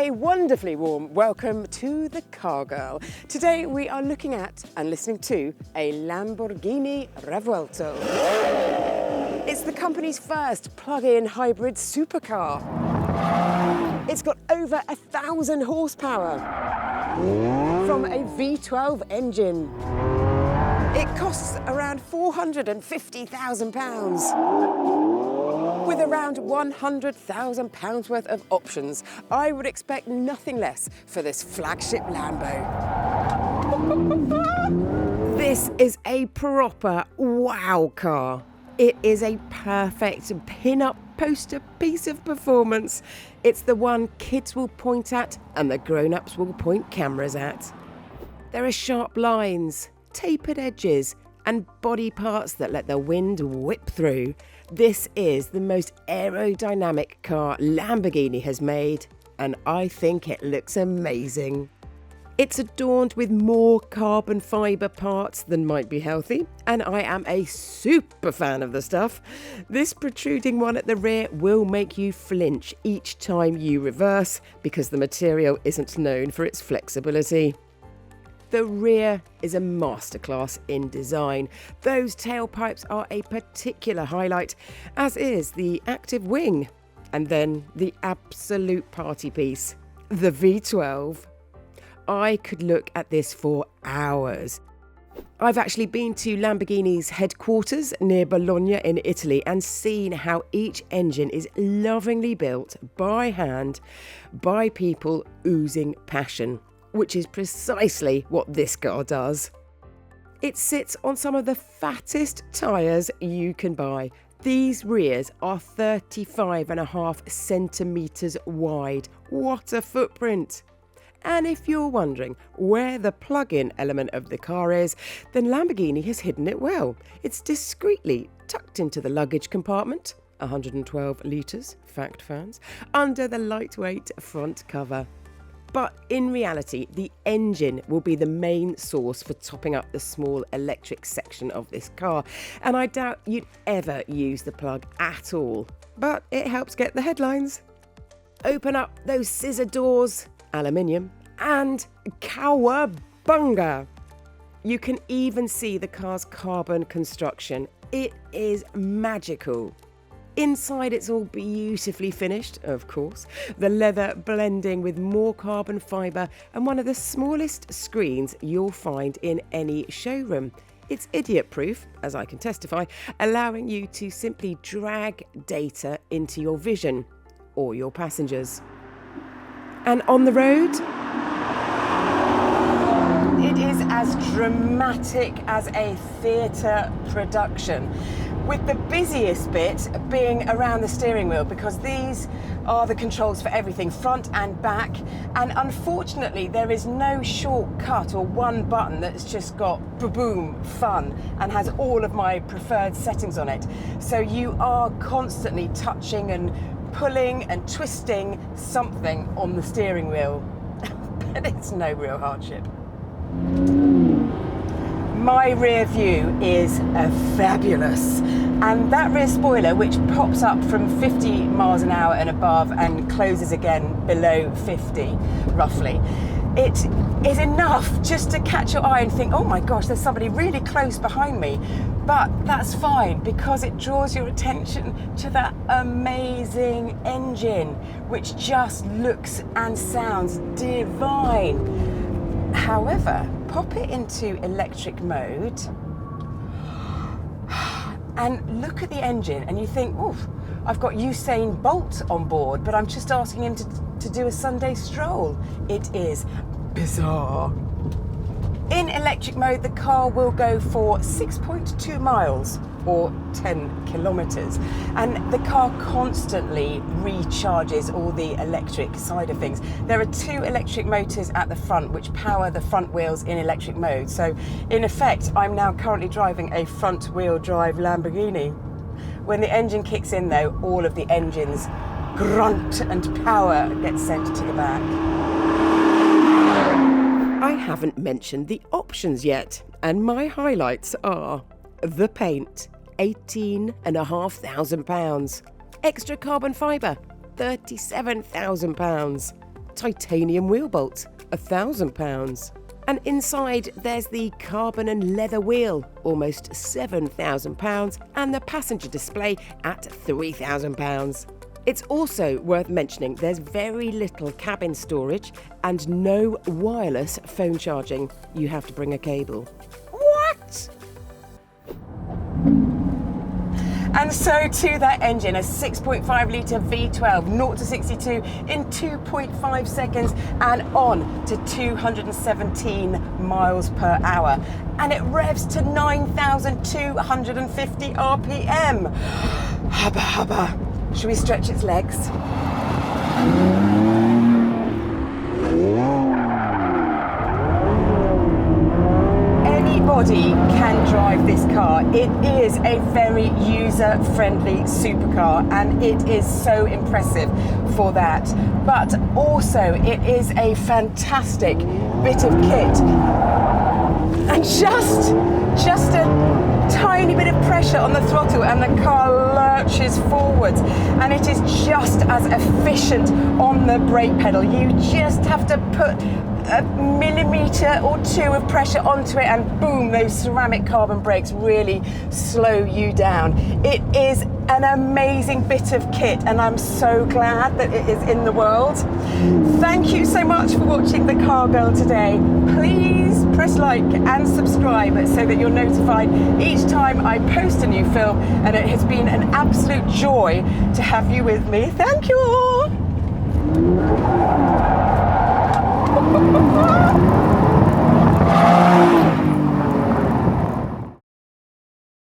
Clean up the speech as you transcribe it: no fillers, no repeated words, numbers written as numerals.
A wonderfully warm welcome to the Car Girl. Today we are looking at and listening to a Lamborghini Revuelto. It's the company's first plug-in hybrid supercar. It's got over 1,000 horsepower from a V12 engine. It costs around £450,000. With around £100,000 worth of options, I would expect nothing less for this flagship Lambo. This is a proper wow car. It is a perfect pin-up poster piece of performance. It's the one kids will point at and the grown-ups will point cameras at. There are sharp lines, tapered edges, and body parts that let the wind whip through. This is the most aerodynamic car Lamborghini has made, and I think it looks amazing. It's adorned with more carbon fibre parts than might be healthy, and I am a super fan of the stuff. This protruding one at the rear will make you flinch each time you reverse because the material isn't known for its flexibility. The rear is a masterclass in design. Those tailpipes are a particular highlight, as is the active wing. And then the absolute party piece, the V12. I could look at this for hours. I've actually been to Lamborghini's headquarters near Bologna in Italy and seen how each engine is lovingly built by hand by people oozing passion, which is precisely what this car does. It sits on some of the fattest tyres you can buy. These rears are 35.5 centimetres wide. What a footprint! And if you're wondering where the plug-in element of the car is, then Lamborghini has hidden it well. It's discreetly tucked into the luggage compartment, 112 litres, fact fans, under the lightweight front cover. But in reality, the engine will be the main source for topping up the small electric section of this car, and I doubt you'd ever use the plug at all. But it helps get the headlines. Open up those scissor doors, aluminium, and cowabunga! You can even see the car's carbon construction. It is magical. Inside it's all beautifully finished, of course, the leather blending with more carbon fibre and one of the smallest screens you'll find in any showroom. It's idiot-proof, as I can testify, allowing you to simply drag data into your vision or your passengers. And on the road, it is as dramatic as a theatre production, with the busiest bit being around the steering wheel, because these are the controls for everything, front and back, and unfortunately there is no shortcut or one button that's just got boom fun and has all of my preferred settings on it. So you are constantly touching and pulling and twisting something on the steering wheel, but it's no real hardship. My rear view is fabulous, and that rear spoiler, which pops up from 50 miles an hour and above and closes again below 50 roughly, it is enough just to catch your eye and think, oh my gosh, there's somebody really close behind me. But that's fine, because it draws your attention to that amazing engine, which just looks and sounds divine. However, pop it into electric mode and look at the engine and you think, oof, I've got Usain Bolt on board, but I'm just asking him to do a Sunday stroll. It is bizarre. In electric mode, the car will go for 6.2 miles or 10 kilometres, and the car constantly recharges all the electric side of things. There are 2 electric motors at the front which power the front wheels in electric mode. So in effect, I'm now currently driving a front wheel drive Lamborghini. When the engine kicks in though, all of the engine's grunt and power gets sent to the back. I haven't mentioned the options yet, and my highlights are the paint, £18,500, extra carbon fibre, £37,000, titanium wheel bolts, £1,000. And inside there's the carbon and leather wheel, almost £7,000, and the passenger display at £3,000. It's also worth mentioning there's very little cabin storage and no wireless phone charging. You have to bring a cable. What? And so to that engine, a 6.5 litre V12, 0 to 62 in 2.5 seconds and on to 217 miles per hour. And it revs to 9,250 RPM. Hubba hubba. Should we stretch its legs? Anybody can drive this car. It is a very user-friendly supercar and it is so impressive for that. But also it is a fantastic bit of kit. And just a tiny bit of pressure on the throttle and the car lurches forwards, and it is just as efficient on the brake pedal. You just have to put a millimetre or two of pressure onto it and boom, those ceramic carbon brakes really slow you down. It is an amazing bit of kit and I'm so glad that it is in the world. Thank you so much for watching The Car Girl today. Please press like and subscribe so that you're notified each time I post a new film, and it has been an absolute joy to have you with me. Thank you all.